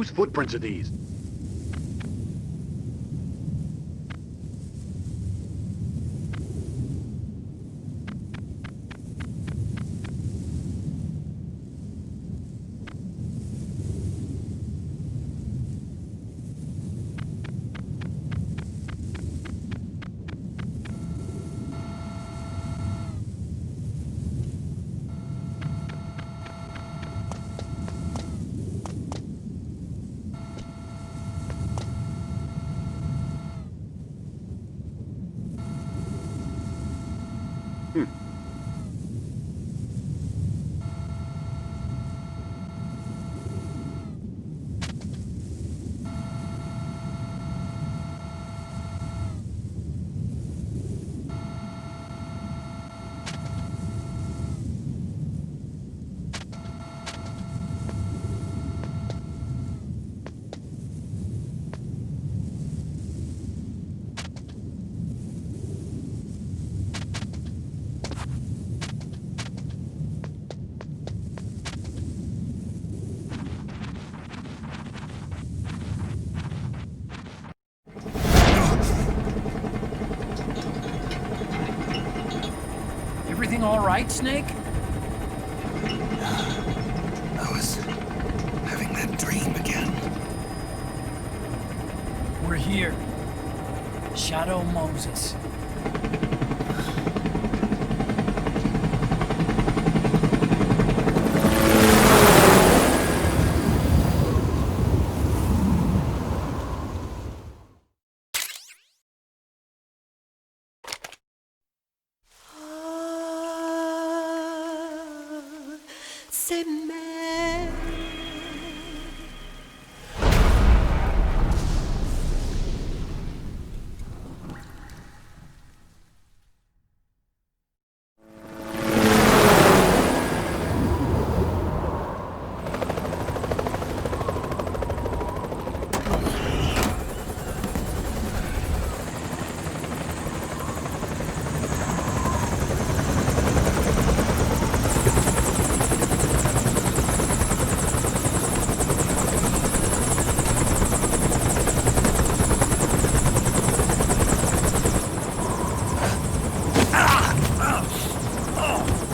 Whose footprints are these? Everything all right, Snake? I was having that dream again. We're here. Shadow Moses.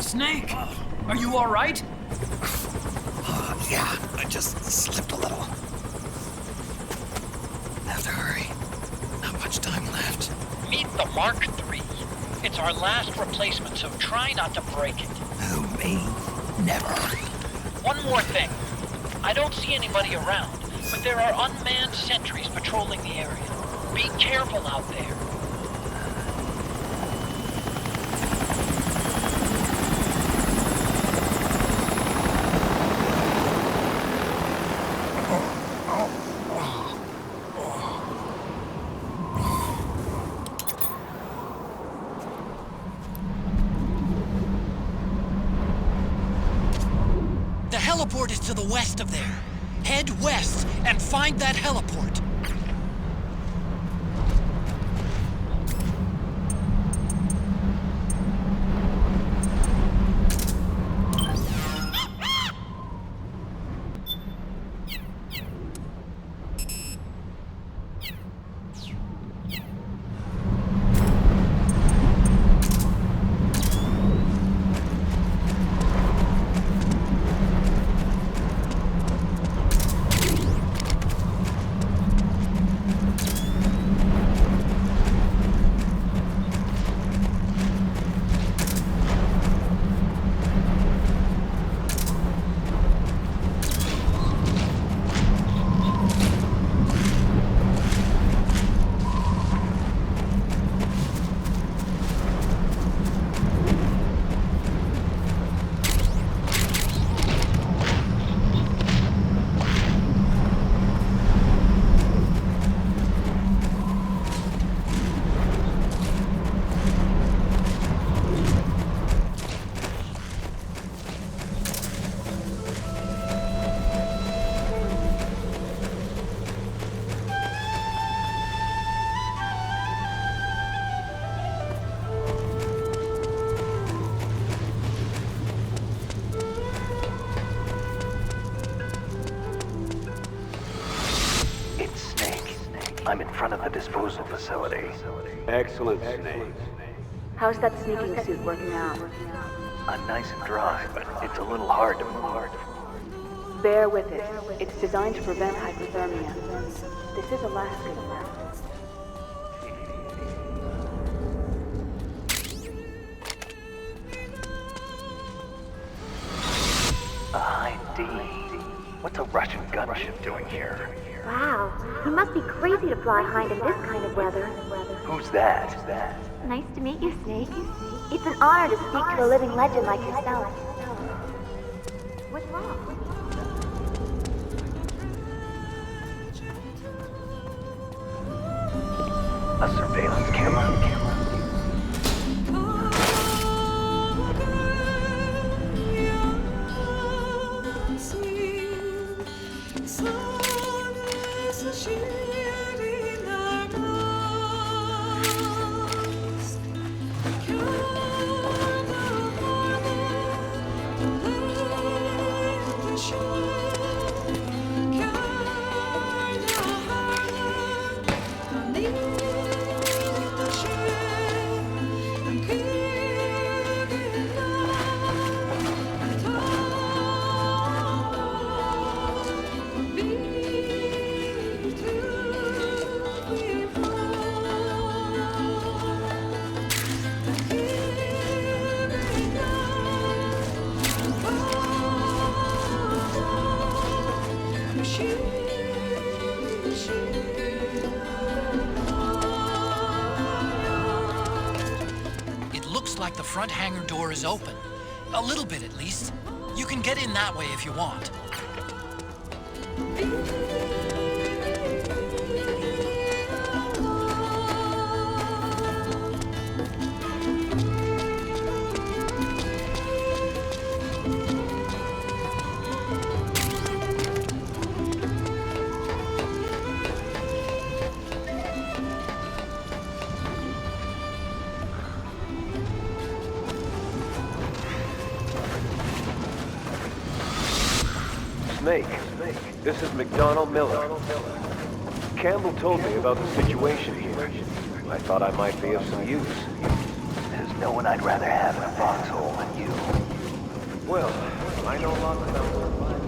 Snake, are you all right? Yeah, I just slipped a little. Have to hurry. Not much time left. Meet the Mark III. It's our last replacement, so try not to break it. Who, me? Never. One more thing. I don't see anybody around, but there are unmanned sentries patrolling the area. Be careful out there. The heliport is to the west of there. Head west and find that heliport. I'm in front of the disposal facility. Excellent, Snake. How's that sneaking suit working out? I'm nice and dry, but it's a little hard to move. Bear with it. It's designed to prevent hypothermia. This is Alaska now. A high D. What's a Russian gunship doing here? Wow, he must be crazy to fly Hind in this kind of weather. Who's that? Nice to meet you, Snake. It's an honor to speak to a living legend like yourself. What's wrong? A surveillance camera? Like the front hangar door is open. A little bit, at least. You can get in that way if you want. Snake, this is McDonnell Miller. Campbell told me about the situation here. I thought I might be of some use. There's no one I'd rather have in a foxhole than you. Well, I know lots about surviving.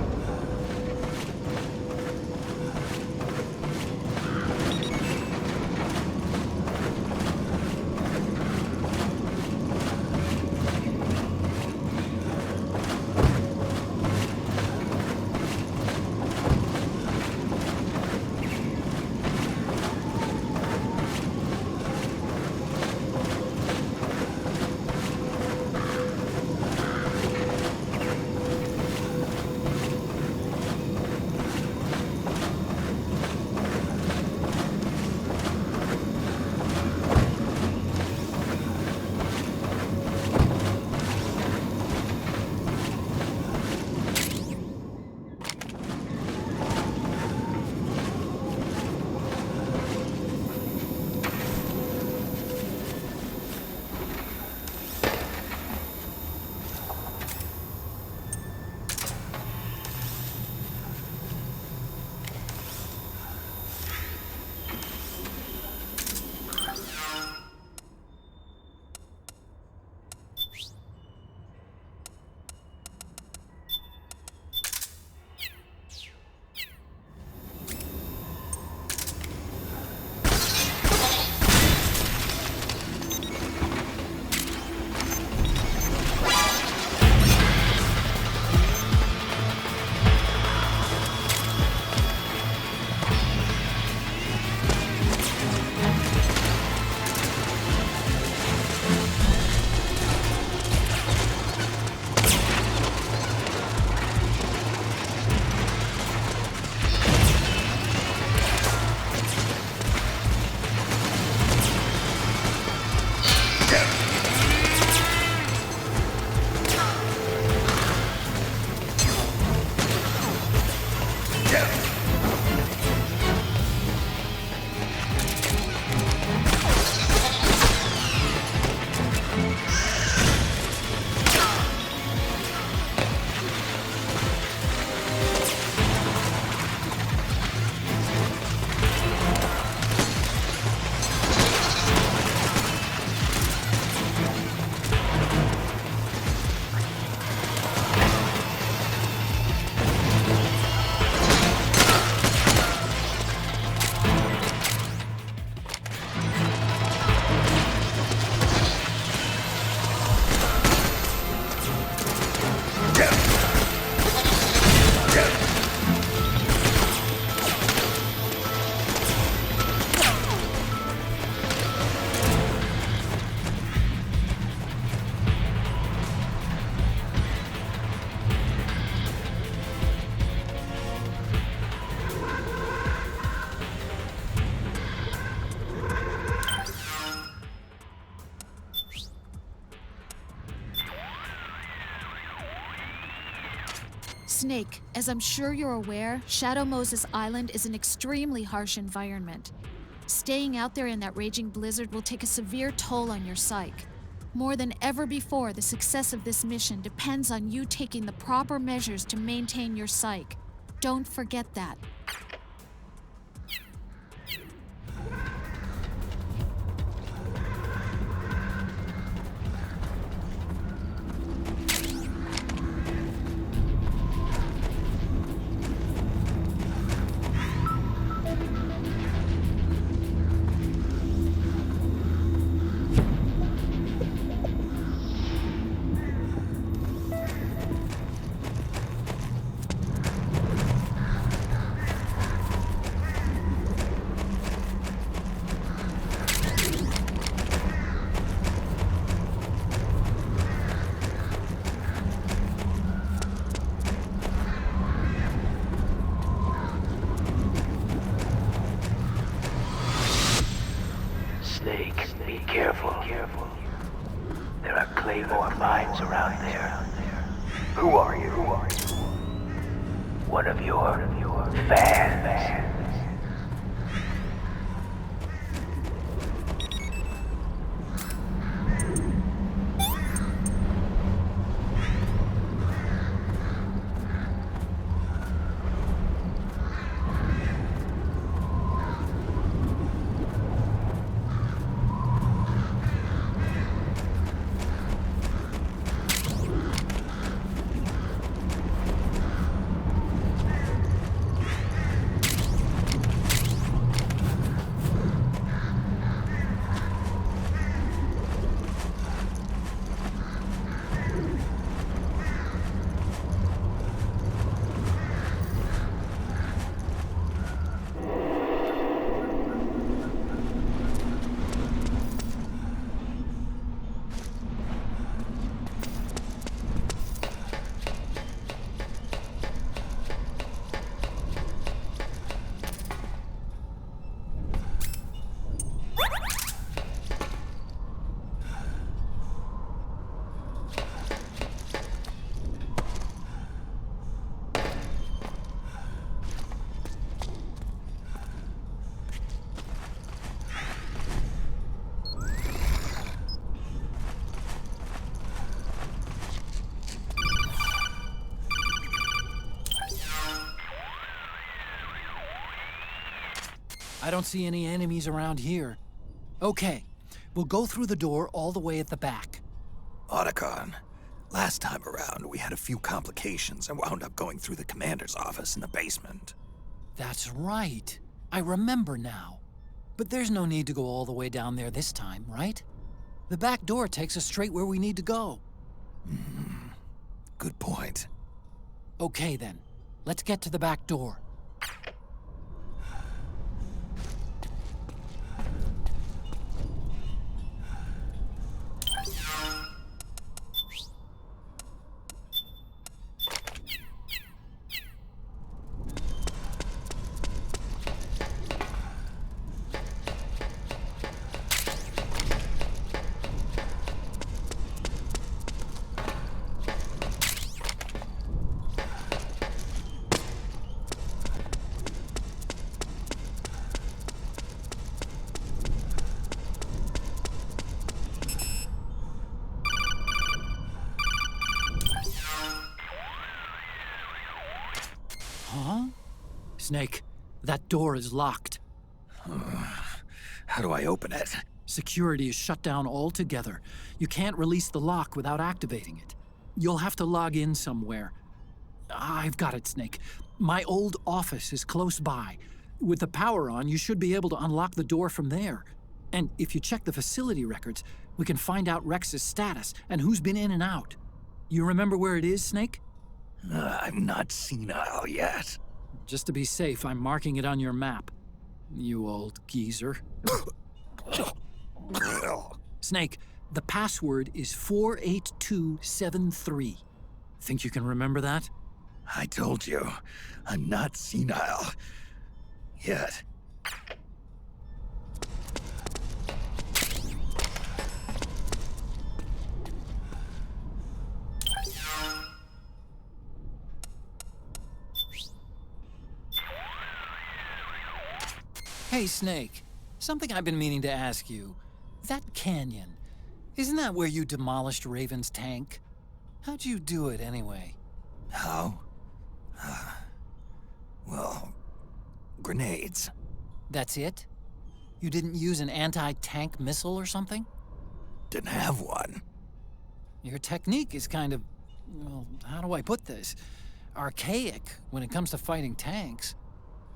Snake, as I'm sure you're aware, Shadow Moses Island is an extremely harsh environment. Staying out there in that raging blizzard will take a severe toll on your psyche. More than ever before, the success of this mission depends on you taking the proper measures to maintain your psyche. Don't forget that. Snake, be careful. There are claymore mines around there. Who are you? One of your fans. I don't see any enemies around here. Okay, we'll go through the door all the way at the back. Otacon, last time around we had a few complications and wound up going through the commander's office in the basement. That's right. I remember now. But there's no need to go all the way down there this time, right? The back door takes us straight where we need to go. Good point. Okay then, let's get to the back door. Huh? Snake, that door is locked. How do I open it? Security is shut down altogether. You can't release the lock without activating it. You'll have to log in somewhere. I've got it, Snake. My old office is close by. With the power on, you should be able to unlock the door from there. And if you check the facility records, we can find out Rex's status and who's been in and out. You remember where it is, Snake? I'm not senile yet. Just to be safe, I'm marking it on your map. You old geezer. Snake, the password is 48273. Think you can remember that? I told you, I'm not senile yet. Hey, Snake. Something I've been meaning to ask you. That canyon, isn't that where you demolished Raven's tank? How'd you do it, anyway? How? Well, grenades. That's it? You didn't use an anti-tank missile or something? Didn't have one. Your technique is kind of, well, how do I put this? Archaic when it comes to fighting tanks.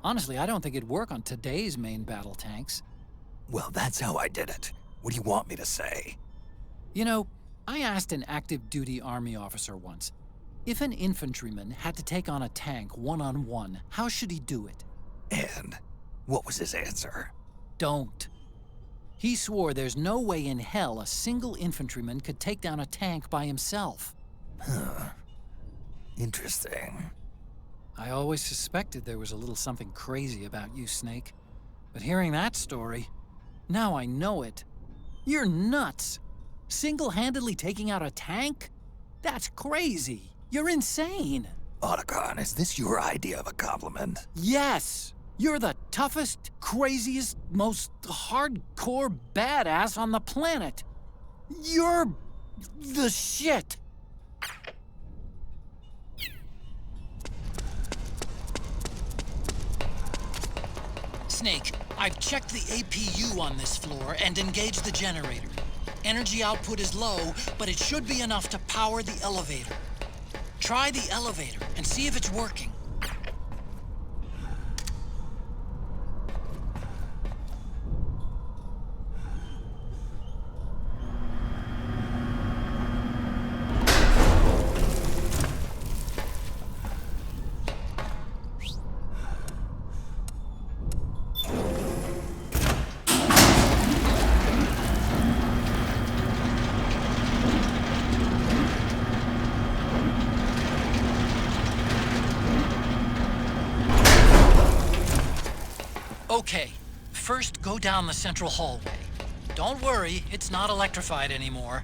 Honestly, I don't think it'd work on today's main battle tanks. Well, that's how I did it. What do you want me to say? You know, I asked an active duty army officer once, if an infantryman had to take on a tank one-on-one, how should he do it? And what was his answer? Don't. He swore there's no way in hell a single infantryman could take down a tank by himself. Huh. Interesting. I always suspected there was a little something crazy about you, Snake. But hearing that story, now I know it. You're nuts. Single-handedly taking out a tank? That's crazy. You're insane. Otacon, is this your idea of a compliment? Yes. You're the toughest, craziest, most hardcore badass on the planet. You're the shit. Snake, I've checked the APU on this floor and engaged the generator. Energy output is low, but it should be enough to power the elevator. Try the elevator and see if it's working. Okay, first go down the central hallway. Don't worry, it's not electrified anymore.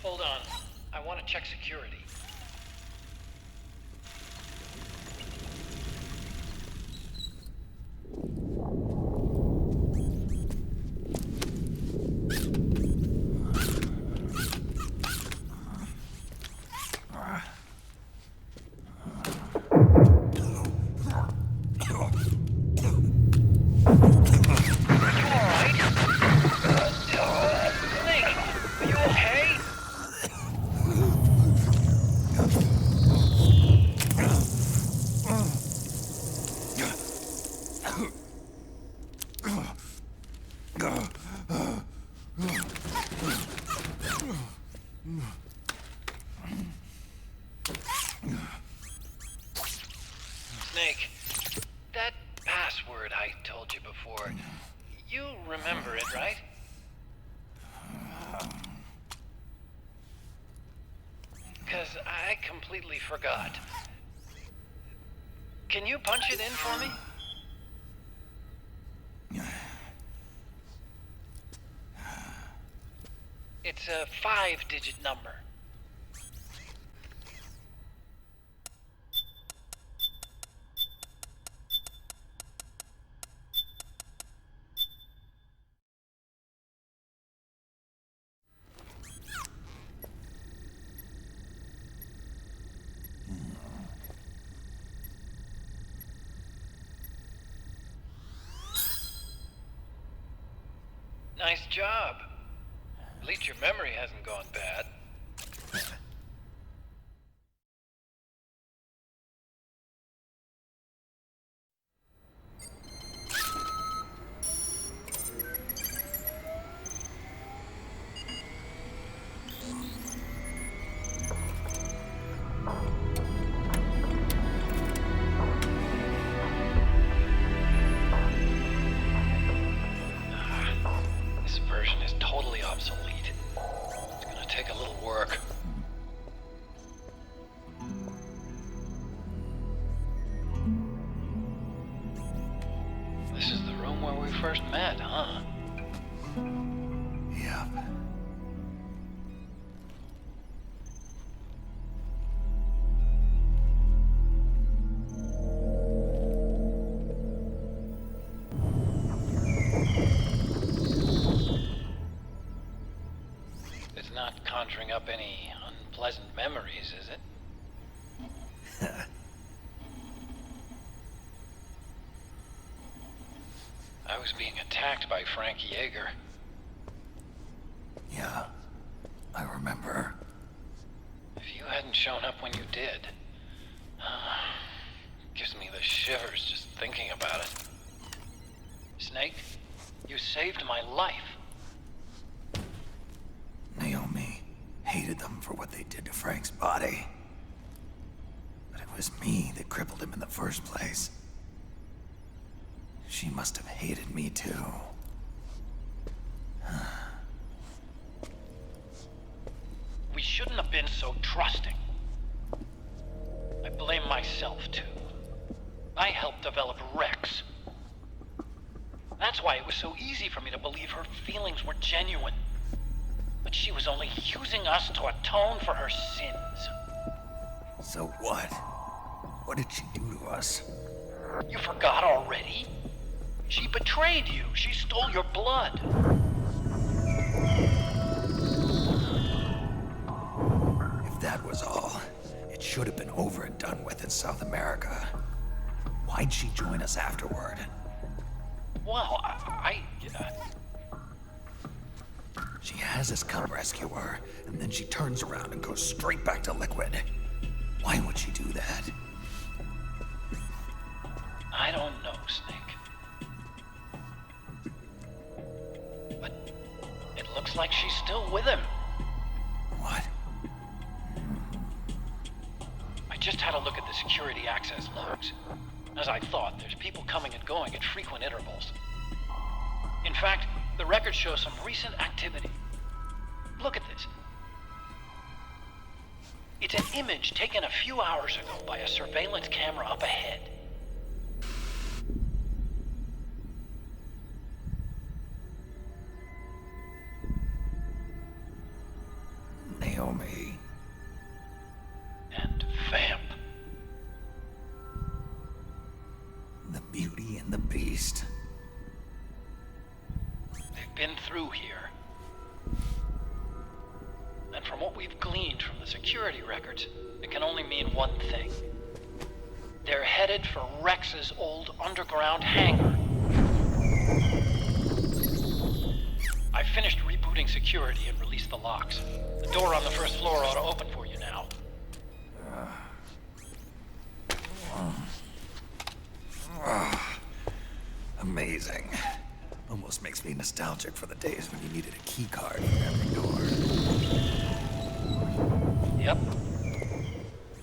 Hold on. I want to check security. Snake, that password I told you before, you remember it, right? Because I completely forgot. Can you punch it in for me? It's a 5-digit number. Nice job. At least your memory hasn't gone bad. This version is totally obsolete. It's gonna take a little work. This is the room where we first met, huh? Yep. It's not conjuring up any unpleasant memories, is it? I was being attacked by Frank Yeager. Yeah, I remember. If you hadn't shown up when you did, gives me the shivers just thinking about it. Snake, you saved my life. Naomi hated them for what they did to Frank's body. But it was me that crippled him in the first place. She must have hated me too. We shouldn't have been so trusting. I blame myself too. I helped develop Rex. That's why it was so easy for me to believe her feelings were genuine. But she was only using us to atone for her sins. So what? What did she do to us? You forgot already? She betrayed you. She stole your blood. If that was all, it should have been over and done with in South America. Why'd she join us afterward? Well, She has us come rescue her, and then she turns around and goes straight back to Liquid. Why would she do that? I don't know, Snake. But it looks like she's still with him. What? I just had a look at the security access logs. As I thought, there's people coming and going at frequent intervals. In fact, the record shows some recent activity. Look at this. It's an image taken a few hours ago by a surveillance camera up ahead. Naomi. And Vamp. The Beauty and the Beast. They've been through here. And from what we've gleaned from the security records, it can only mean one thing. They're headed for Rex's old underground hangar. I finished rebooting security and released the locks. The door on the first floor ought to open for you now. Amazing. Almost makes me nostalgic for the days when you needed a key card for every door. Yep.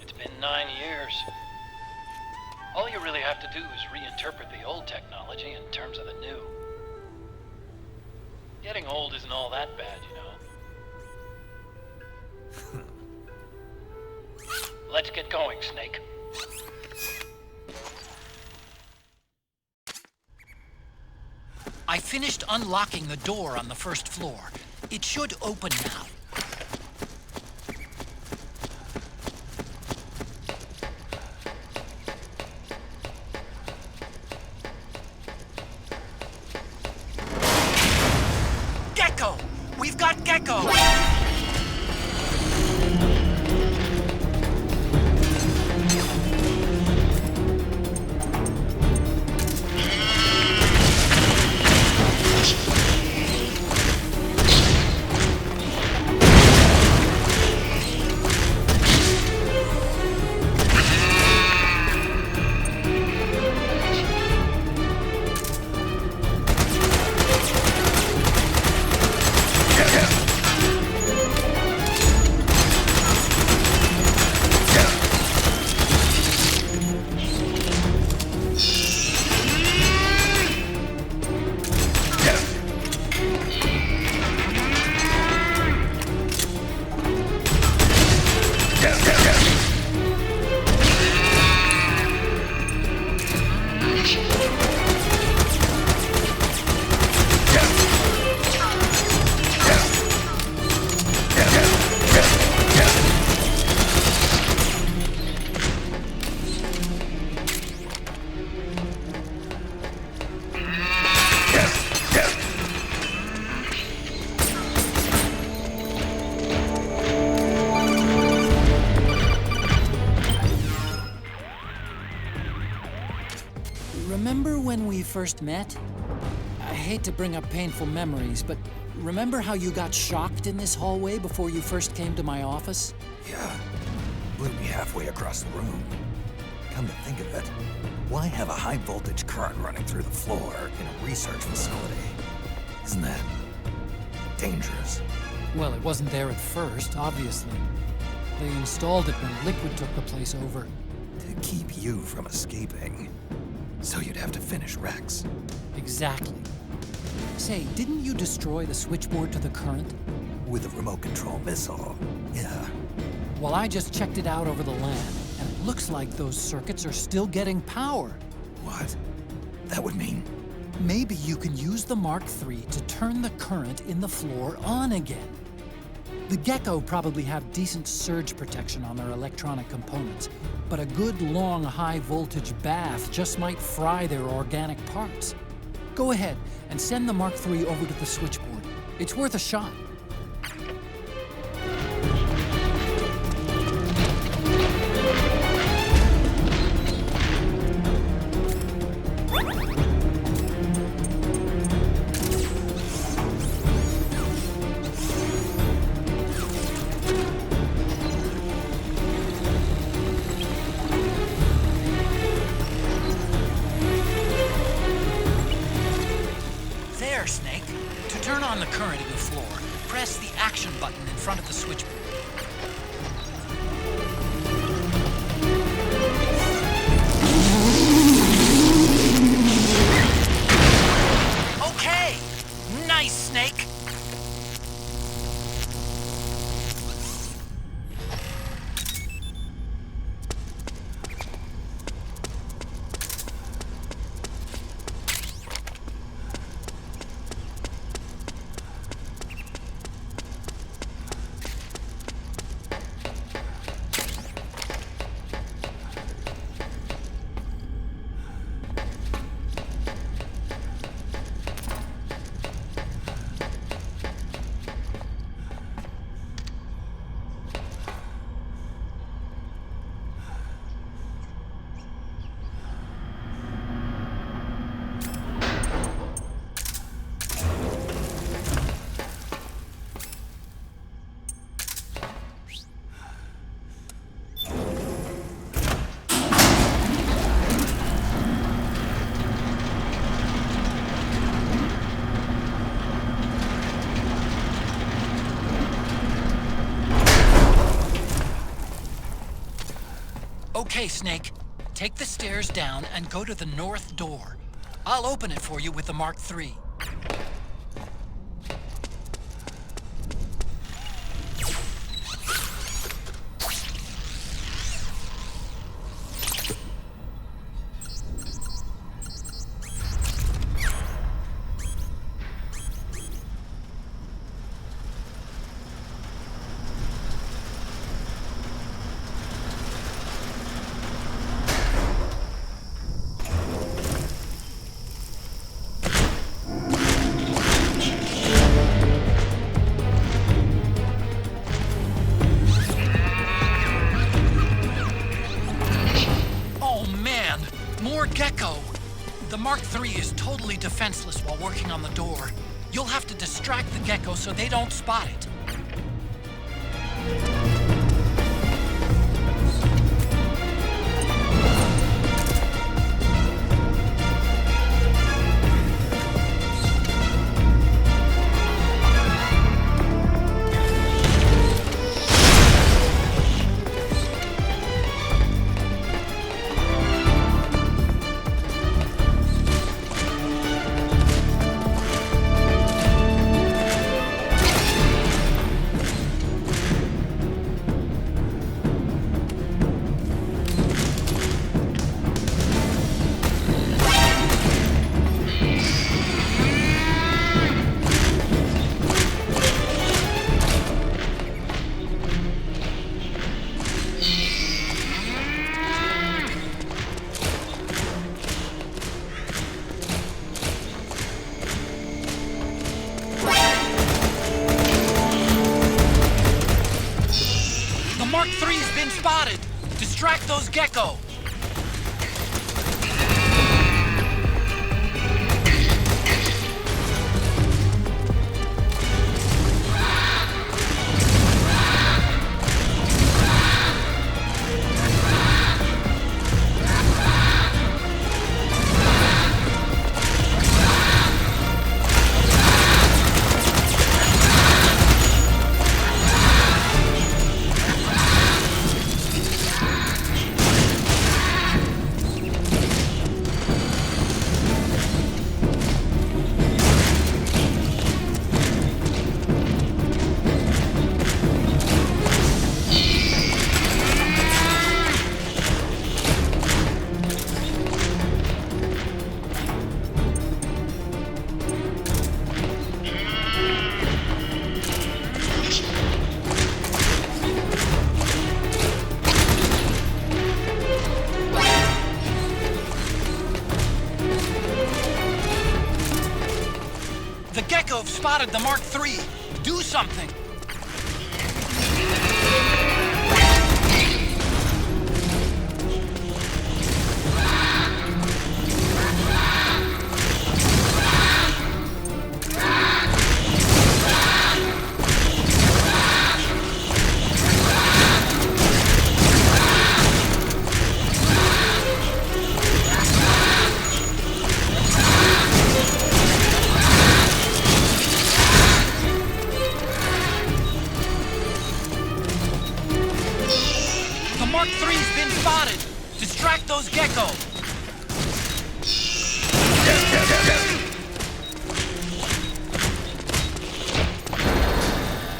It's been 9 years. All you really have to do is reinterpret the old technology in terms of the new. Getting old isn't all that bad, you know. Let's get going, Snake. I finished unlocking the door on the first floor. It should open now. Gekko! We've got Gekko! first met? I hate to bring up painful memories, but remember how you got shocked in this hallway before you first came to my office? Yeah, blew me halfway across the room. Come to think of it, why have a high voltage current running through the floor in a research facility? Isn't that dangerous? Well, it wasn't there at first, obviously. They installed it when Liquid took the place over. To keep you from escaping. So you'd have to finish Rex. Exactly. Say, didn't you destroy the switchboard to the current? With a remote control missile, yeah. Well, I just checked it out over the LAN, and it looks like those circuits are still getting power. What? That would mean... Maybe you can use the Mark III to turn the current in the floor on again. The Gekko probably have decent surge protection on their electronic components, but a good long high-voltage bath just might fry their organic parts. Go ahead and send the Mark III over to the switchboard. It's worth a shot. Snake. To turn on the current in the floor, press the action button in front of the switchboard. Okay! Nice, Snake! Okay, Snake. Take the stairs down and go to the north door. I'll open it for you with the Mark III. More Gekko! The Mark III is totally defenseless while working on the door. You'll have to distract the Gekko so they don't spot it. Mark III's been spotted! Distract those Gekko! spotted the Mark III. Do something. Mark III's been spotted! Distract those Gekko!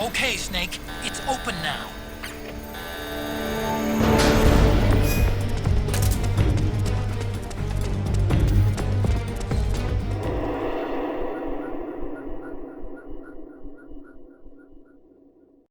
Okay, Snake. It's open now.